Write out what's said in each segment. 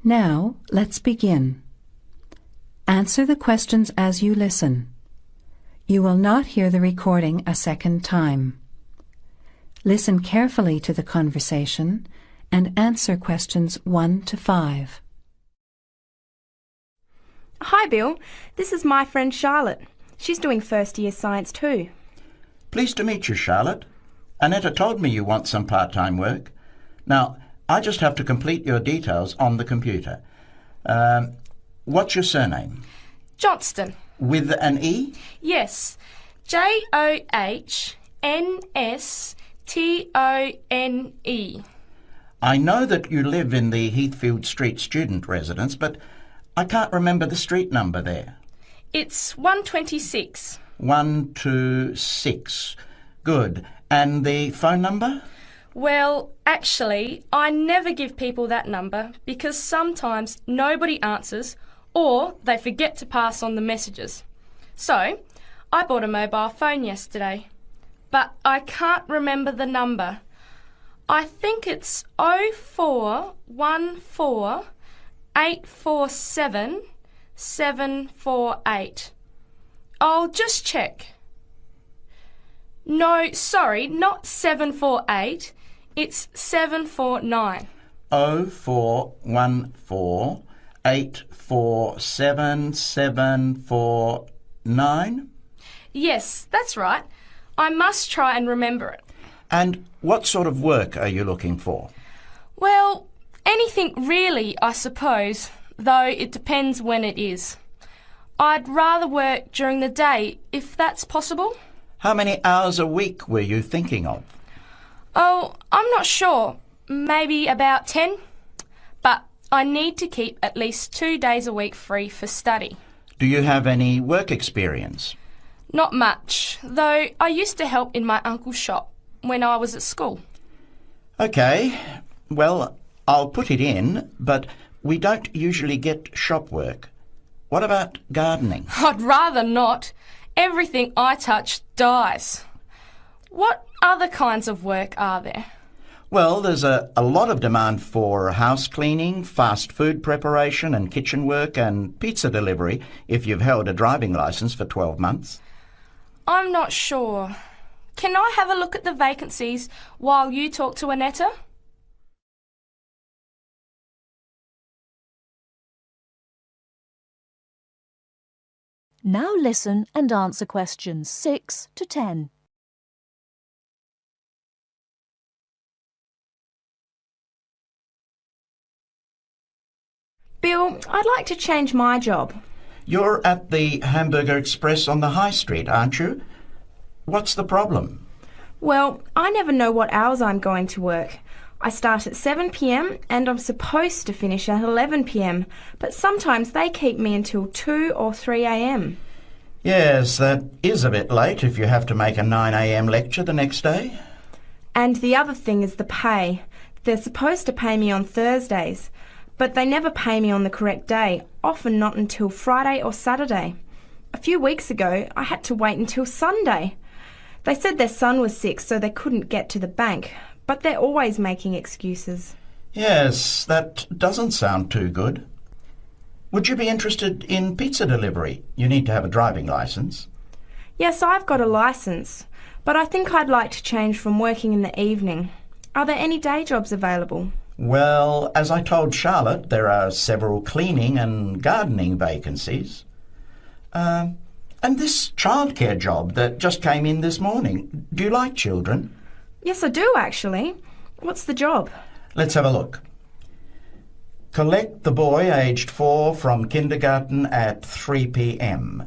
Now, let's begin. Answer the questions as you listen. You will not hear the recording a second time. Listen carefully to the conversation and answer questions 1 to 5. Hi, Bill. This is my friend Charlotte. She's doing first-year science too. Pleased to meet you, Charlotte. Annetta told me you want some part-time work. Now, I just have to complete your details on the computer. What's your surname? Johnston. With an E? Yes. Johnstone. I know that you live in the Heathfield Street student residence, but I can't remember the street number there. It's 126. 126. Good. And the phone number? Well, actually, I never give people that number because sometimes nobody answers or they forget to pass on the messages. So, I bought a mobile phone yesterday, but I can't remember the number. I think it's 0414 847 748. I'll just check. No, sorry, not 748. It's 749. 0414 847 749? Yes, that's right. I must try and remember it. And what sort of work are you looking for? Well, anything really, I suppose, though it depends when it is. I'd rather work during the day, if that's possible. How many hours a week were you thinking of? Oh, I'm not sure. Maybe about 10. But I need to keep at least 2 days a week free for study. Do you have any work experience? Not much, though I used to help in my uncle's shop when I was at school. OK. Well, I'll put it in, but we don't usually get shop work. What about gardening? I'd rather not. Everything I touch dies. What other kinds of work are there? Well, there's a lot of demand for house cleaning, fast food preparation and kitchen work and pizza delivery if you've held a driving licence for 12 months. I'm not sure. Can I have a look at the vacancies while you talk to Annetta? Now listen and answer questions 6 to 10. Bill, I'd like to change my job. You're at the Hamburger Express on the High Street, aren't you? What's the problem? Well, I never know what hours I'm going to work. I start at 7 p.m. and I'm supposed to finish at 11 p.m, but sometimes they keep me until 2 or 3 a.m. Yes, that is a bit late if you have to make a 9 a.m. lecture the next day. And the other thing is the pay. They're supposed to pay me on Thursdays, but they never pay me on the correct day, often not until Friday or Saturday. A few weeks ago, I had to wait until Sunday. They said their son was sick, so they couldn't get to the bank, but they're always making excuses. Yes, that doesn't sound too good. Would you be interested in pizza delivery? You need to have a driving licence. Yes, I've got a licence, but I think I'd like to change from working in the evening. Are there any day jobs available? Well, as I told Charlotte, there are several cleaning and gardening vacancies. And this childcare job that just came in this morning. Do you like children? Yes, I do, actually. What's the job? Let's have a look. Collect the boy aged 4 from kindergarten at 3 p.m.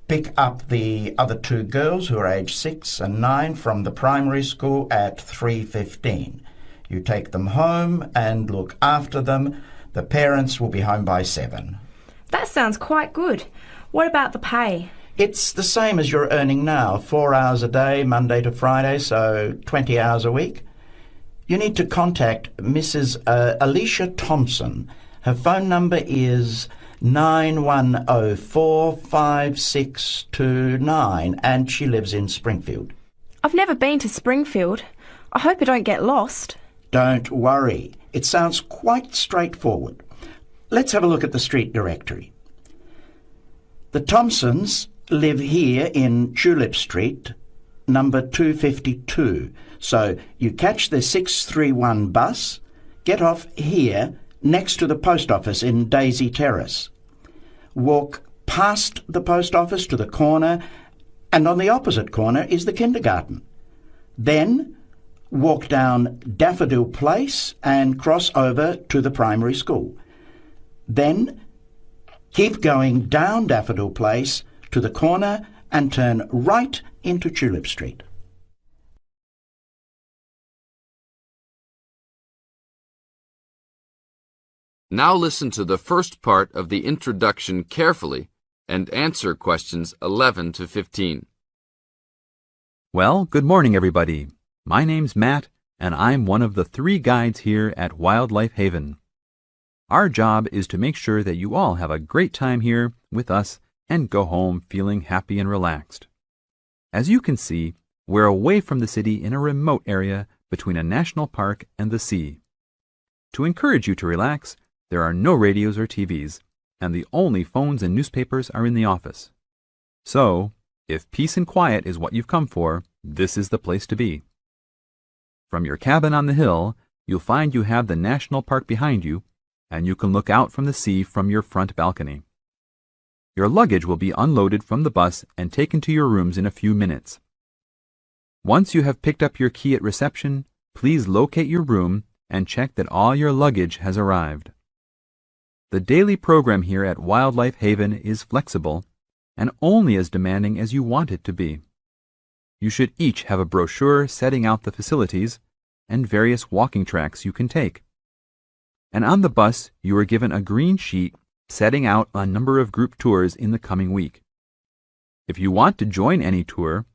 Pick up the other 2 girls who are aged 6 and 9 from the primary school at 3:15. You take them home and look after them. The parents will be home by 7. That sounds quite good. What about the pay? It's the same as you're earning now, 4 hours a day, Monday to Friday, so 20 hours a week. You need to contact Mrs. Alicia Thompson. Her phone number is 91045629 and she lives in Springfield. I've never been to Springfield. I hope I don't get lost. Don't worry. It sounds quite straightforward. let's have a look at the street directory. The Thompsons live here in Tulip Street, number 252. So you catch the 631 bus, get off here next to the post office in Daisy Terrace. Walk past the post office to the corner, and on the opposite corner is the kindergarten. Then walk down Daffodil Place and cross over to the primary school. Then keep going down Daffodil Place to the corner and turn right into Tulip Street. Now listen to the first part of the introduction carefully and answer questions 11 to 15. Well, good morning, everybody. My name's Matt, and I'm one of the 3 guides here at Wildlife Haven. Our job is to make sure that you all have a great time here with us and go home feeling happy and relaxed. As you can see, we're away from the city in a remote area between a national park and the sea. To encourage you to relax, there are no radios or TVs, and the only phones and newspapers are in the office. So, if peace and quiet is what you've come for, this is the place to be. From your cabin on the hill, you'll find you have the national park behind you, and you can look out from the sea from your front balcony. Your luggage will be unloaded from the bus and taken to your rooms in a few minutes. Once you have picked up your key at reception, please locate your room and check that all your luggage has arrived. The daily program here at Wildlife Haven is flexible and only as demanding as you want it to be. You should each have a brochure setting out the facilities and various walking tracks you can take. And on the bus, you are given a green sheet setting out a number of group tours in the coming week. If you want to join any tour,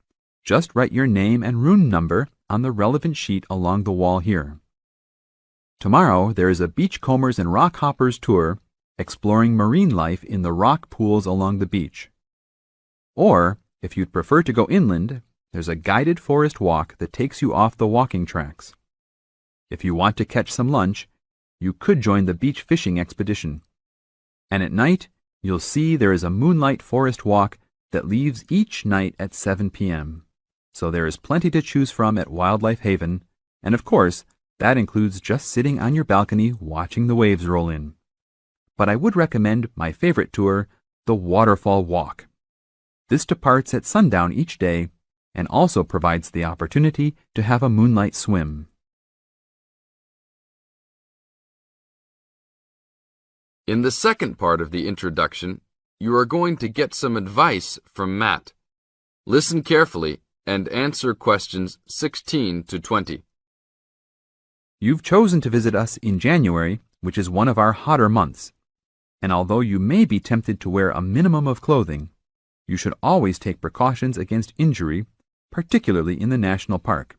just write your name and room number on the relevant sheet along the wall here. Tomorrow, there is a Beachcombers and Rock Hoppers tour exploring marine life in the rock pools along the beach. Or, if you'd prefer to go inland, there's a guided forest walk that takes you off the walking tracks. If you want to catch some lunch, you could join the beach fishing expedition. And at night, you'll see there is a moonlight forest walk that leaves each night at 7 p.m. So there is plenty to choose from at Wildlife Haven, and of course, that includes just sitting on your balcony watching the waves roll in. But I would recommend my favorite tour, the Waterfall Walk. This departs at sundown each day and also provides the opportunity to have a moonlight swim. In the second part of the introduction, you are going to get some advice from Matt. Listen carefully and answer questions 16 to 20. You've chosen to visit us in January, which is one of our hotter months. And although you may be tempted to wear a minimum of clothing, you should always take precautions against injury, particularly in the national park.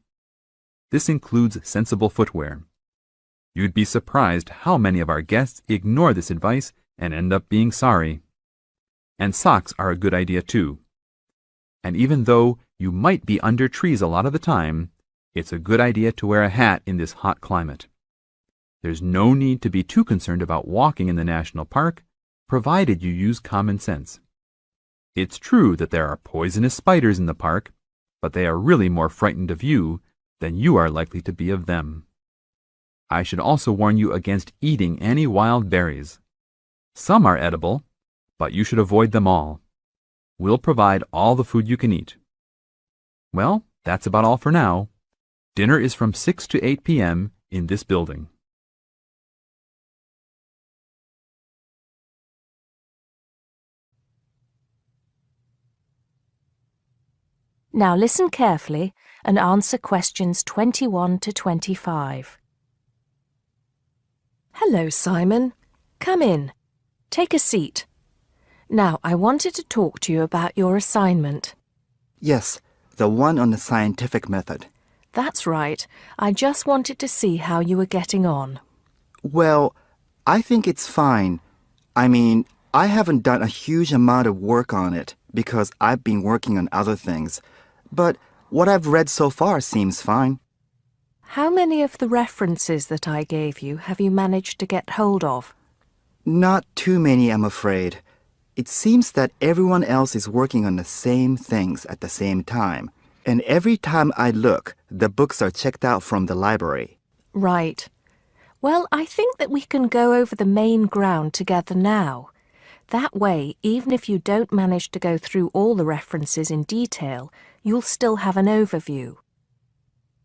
This includes sensible footwear. You'd be surprised how many of our guests ignore this advice and end up being sorry. And socks are a good idea too. And even though you might be under trees a lot of the time, it's a good idea to wear a hat in this hot climate. There's no need to be too concerned about walking in the national park, provided you use common sense. It's true that there are poisonous spiders in the park, but they are really more frightened of you than you are likely to be of them. I should also warn you against eating any wild berries. Some are edible, but you should avoid them all. We'll provide all the food you can eat. Well, that's about all for now. Dinner is from 6 to 8 p.m. in this building. Now listen carefully and answer questions 21 to 25. Hello, Simon. Come in. Take a seat. Now, I wanted to talk to you about your assignment. Yes, the one on the scientific method. That's right. I just wanted to see how you were getting on. Well, I think it's fine. I mean, I haven't done a huge amount of work on it because I've been working on other things. But what I've read so far seems fine. How many of the references that I gave you have you managed to get hold of? Not too many, I'm afraid. It seems that everyone else is working on the same things at the same time. And every time I look, the books are checked out from the library. Right. Well, I think that we can go over the main ground together now. That way, even if you don't manage to go through all the references in detail, you'll still have an overview.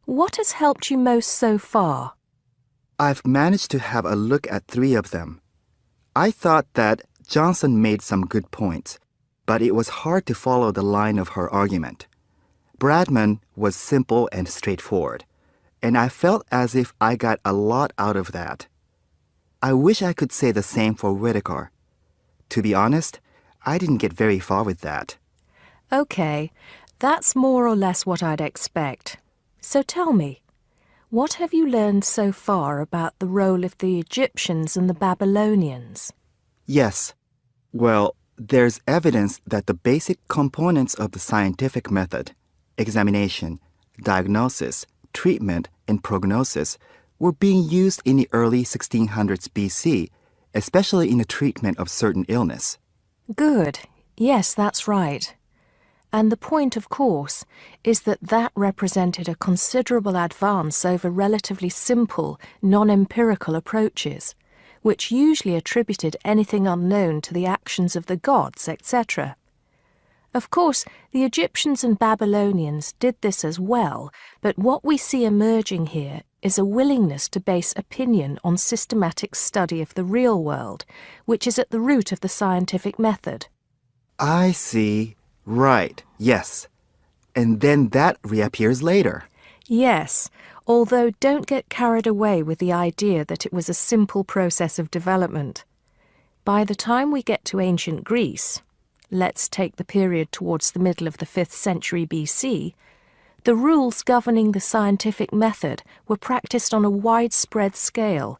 What has helped you most so far? I've managed to have a look at 3 of them. I thought that Johnson made some good points, but it was hard to follow the line of her argument. Bradman was simple and straightforward, and I felt as if I got a lot out of that. I wish I could say the same for Whittaker. To be honest, I didn't get very far with that. Okay, that's more or less what I'd expect. So tell me, what have you learned so far about the role of the Egyptians and the Babylonians? Yes. Well, there's evidence that the basic components of the scientific method, examination, diagnosis, treatment, and prognosis, were being used in the early 1600s BC, especially in the treatment of certain illness. Good. Yes, that's right. And the point, of course, is that that represented a considerable advance over relatively simple, non-empirical approaches, which usually attributed anything unknown to the actions of the gods, etc. Of course, the Egyptians and Babylonians did this as well, but what we see emerging here is a willingness to base opinion on systematic study of the real world, which is at the root of the scientific method. I see. Right, yes. And then that reappears later. Yes, although don't get carried away with the idea that it was a simple process of development. By the time we get to ancient Greece, let's take the period towards the middle of the 5th century BC, the rules governing the scientific method were practiced on a widespread scale,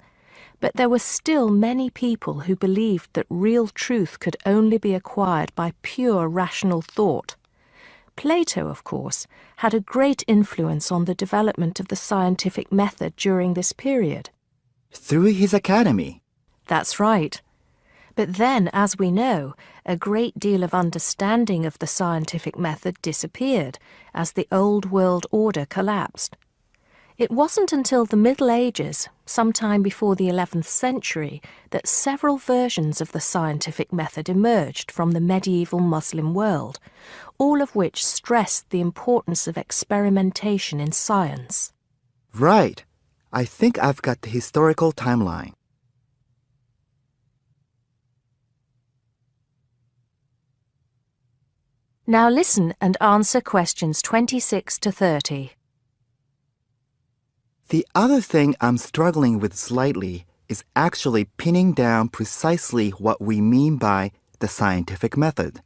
but there were still many people who believed that real truth could only be acquired by pure rational thought. Plato, of course, had a great influence on the development of the scientific method during this period. Through his academy. That's right. But then, as we know, a great deal of understanding of the scientific method disappeared as the old world order collapsed. It wasn't until the Middle Ages, sometime before the 11th century, that several versions of the scientific method emerged from the medieval Muslim world, all of which stressed the importance of experimentation in science. Right. I think I've got the historical timeline. Now listen and answer questions 26 to 30. The other thing I'm struggling with slightly is actually pinning down precisely what we mean by the scientific method.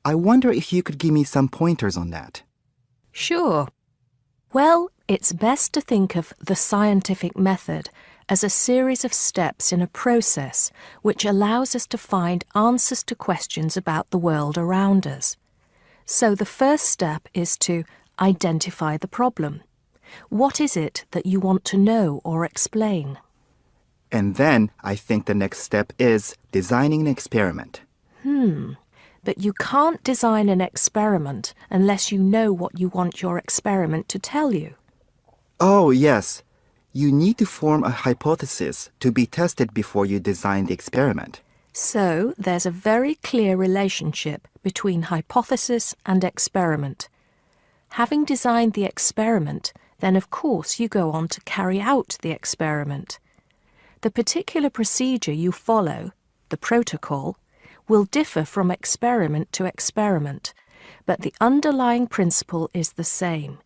I wonder if you could give me some pointers on that. Sure. Well, it's best to think of the scientific method as a series of steps in a process which allows us to find answers to questions about the world around us. So the first step is to identify the problem. What is it that you want to know or explain? And then I think the next step is designing an experiment. But you can't design an experiment unless you know what you want your experiment to tell you. Oh, yes. You need to form a hypothesis to be tested before you design the experiment. So there's a very clear relationship between hypothesis and experiment. Having designed the experiment, then of course you go on to carry out the experiment. The particular procedure you follow, the protocol, will differ from experiment to experiment, but the underlying principle is the same.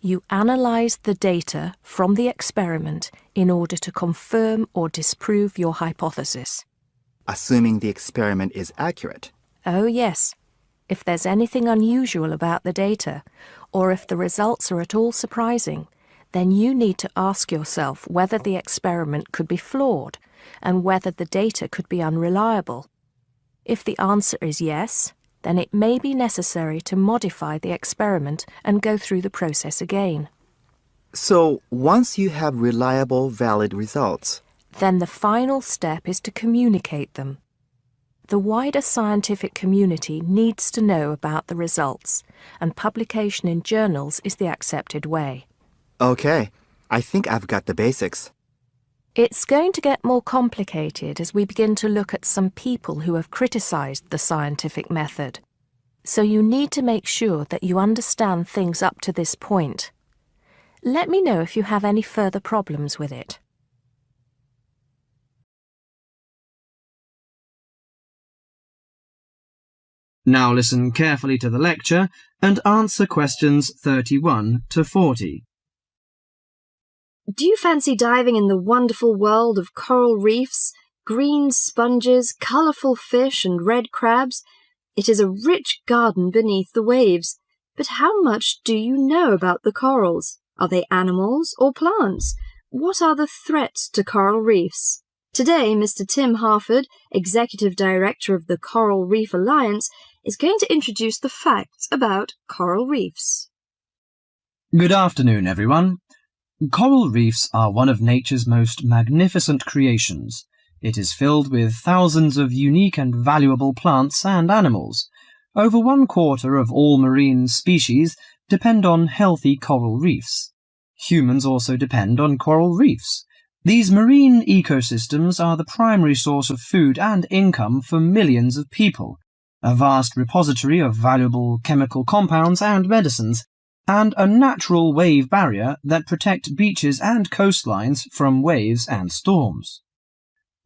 You analyze the data from the experiment in order to confirm or disprove your hypothesis. Assuming the experiment is accurate. Oh yes. If there's anything unusual about the data, or if the results are at all surprising, then you need to ask yourself whether the experiment could be flawed and whether the data could be unreliable. If the answer is yes, then it may be necessary to modify the experiment and go through the process again. So once you have reliable, valid results, Then the final step is to communicate them. The wider scientific community needs to know about the results, and publication in journals is the accepted way. Okay, I think I've got the basics. It's going to get more complicated as we begin to look at some people who have criticised the scientific method. So you need to make sure that you understand things up to this point. Let me know if you have any further problems with it. Now listen carefully to the lecture and answer questions 31 to 40. Do you fancy diving in the wonderful world of coral reefs, green sponges, colourful fish and red crabs? It is a rich garden beneath the waves. But how much do you know about the corals? Are they animals or plants? What are the threats to coral reefs? Today, Mr. Tim Harford, Executive Director of the Coral Reef Alliance, is going to introduce the facts about coral reefs. Good afternoon, everyone. Coral reefs are one of nature's most magnificent creations. It is filled with thousands of unique and valuable plants and animals. Over 1/4 of all marine species depend on healthy coral reefs. Humans also depend on coral reefs. These marine ecosystems are the primary source of food and income for millions of people, a vast repository of valuable chemical compounds and medicines, and a natural wave barrier that protect beaches and coastlines from waves and storms.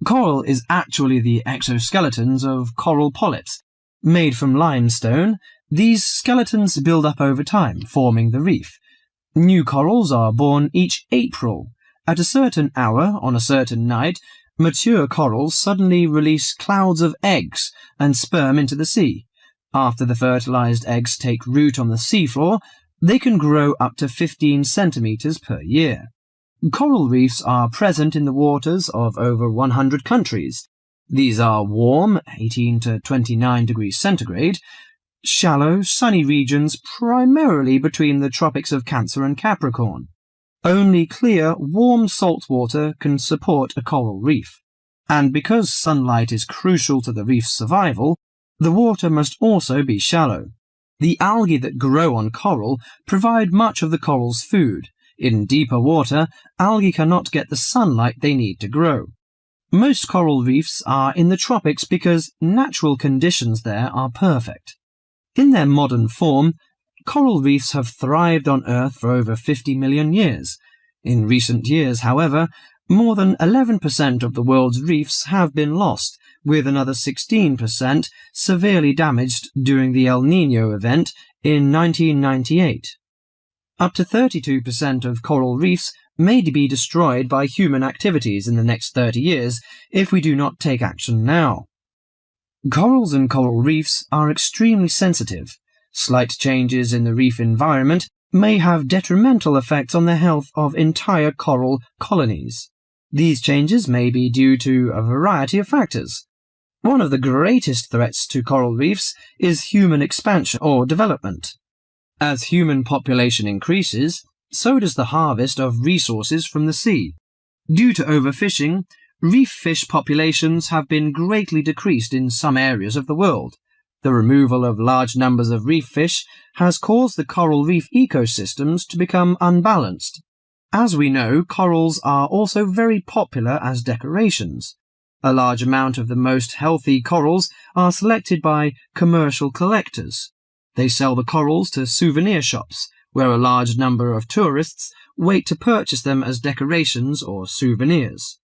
Coral is actually the exoskeletons of coral polyps. Made from limestone, these skeletons build up over time, forming the reef. New corals are born each April. At a certain hour, on a certain night, mature corals suddenly release clouds of eggs and sperm into the sea. After the fertilized eggs take root on the seafloor, they can grow up to 15 centimeters per year. Coral reefs are present in the waters of over 100 countries. These are warm, 18 to 29 degrees centigrade, shallow, sunny regions primarily between the tropics of Cancer and Capricorn. Only clear, warm salt water can support a coral reef. And because sunlight is crucial to the reef's survival, the water must also be shallow. The algae that grow on coral provide much of the coral's food. In deeper water, algae cannot get the sunlight they need to grow. Most coral reefs are in the tropics because natural conditions there are perfect. In their modern form, coral reefs have thrived on Earth for over 50 million years. In recent years, however, more than 11% of the world's reefs have been lost, with another 16% severely damaged during the El Niño event in 1998. Up to 32% of coral reefs may be destroyed by human activities in the next 30 years if we do not take action now. Corals and coral reefs are extremely sensitive. Slight changes in the reef environment may have detrimental effects on the health of entire coral colonies. These changes may be due to a variety of factors. One of the greatest threats to coral reefs is human expansion or development. As human population increases, so does the harvest of resources from the sea. Due to overfishing, reef fish populations have been greatly decreased in some areas of the world. The removal of large numbers of reef fish has caused the coral reef ecosystems to become unbalanced. As we know, corals are also very popular as decorations. A large amount of the most healthy corals are selected by commercial collectors. They sell the corals to souvenir shops, where a large number of tourists wait to purchase them as decorations or souvenirs.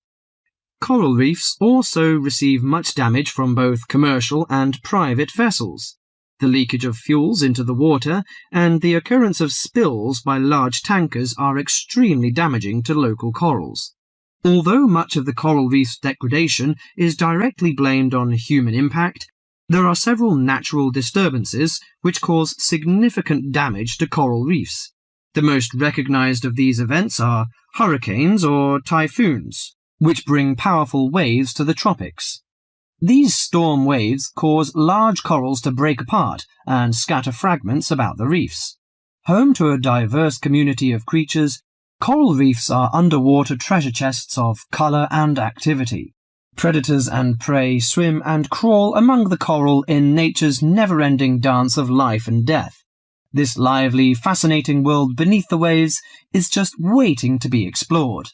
Coral reefs also receive much damage from both commercial and private vessels. The leakage of fuels into the water and the occurrence of spills by large tankers are extremely damaging to local corals. Although much of the coral reef's degradation is directly blamed on human impact, there are several natural disturbances which cause significant damage to coral reefs. The most recognized of these events are hurricanes or typhoons, which bring powerful waves to the tropics. These storm waves cause large corals to break apart and scatter fragments about the reefs. Home to a diverse community of creatures, Coral reefs are underwater treasure chests of colour and activity. Predators and prey swim and crawl among the coral in nature's never-ending dance of life and death. This lively, fascinating world beneath the waves is just waiting to be explored.